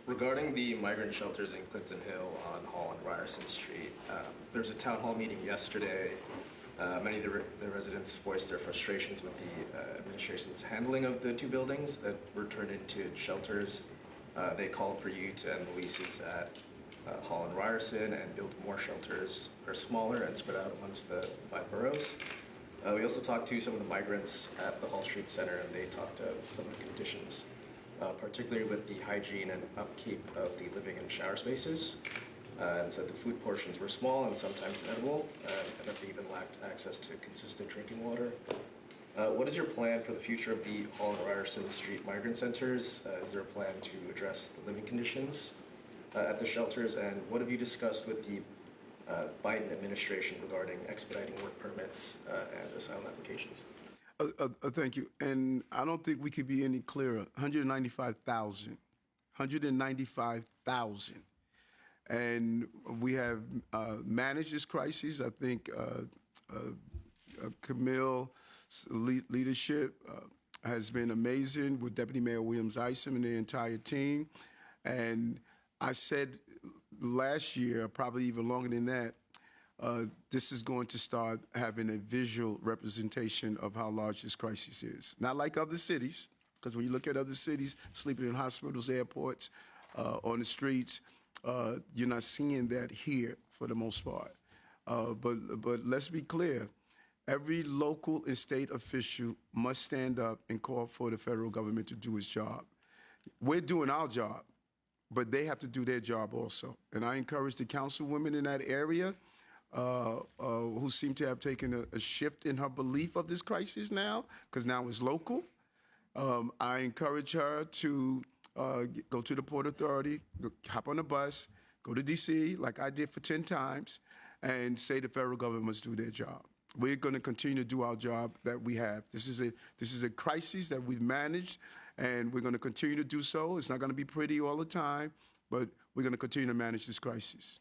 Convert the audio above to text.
Regarding the migrant shelters in Clinton Hill on Hall and Ryerson Street, there was a town hall meeting yesterday. Many of the residents voiced their frustrations with the administration's handling of the two buildings that were turned into shelters. They called for you to end the leases at Hall and Ryerson and build more shelters that are smaller and spread out amongst the 5 boroughs. We also talked to some of the migrants at the Hall Street Center, and they talked of some of the conditions, particularly with the hygiene and upkeep of the living and shower spaces, and said the food portions were small and sometimes inedible, and that they even lacked access to consistent drinking water. What is your plan for the future of the Hall and Ryerson Street migrant centers? Is there a plan to address the living conditions at the shelters, and what have you discussed with the Biden administration regarding expediting work permits and asylum applications? Thank you. And I don't think we could be any clearer. 195,000. 195,000. And we have managed this crisis. I think Camille's leadership has been amazing with Deputy Mayor Williams-Isom and the entire team. And I said last year, probably even longer than that, this is going to start having a visual representation of how large this crisis is. Not like other cities, because when you look at other cities, sleeping in hospitals, airports, on the streets, you're not seeing that here for the most part. But let's be clear. Every local and state official must stand up and call for the federal government to do its job. We're doing our job, but they have to do their job also. And I encourage the councilwomen in that area who seem to have taken a shift in her belief of this crisis now, because now it's local. I encourage her to go to the Port Authority, hop on a bus, go to D.C., like I did for 10 times, and say the federal government must do their job. We're going to continue to do our job that we have. This is a crisis that we've managed, and we're going to continue to do so. It's not going to be pretty all the time, but we're going to continue to manage this crisis.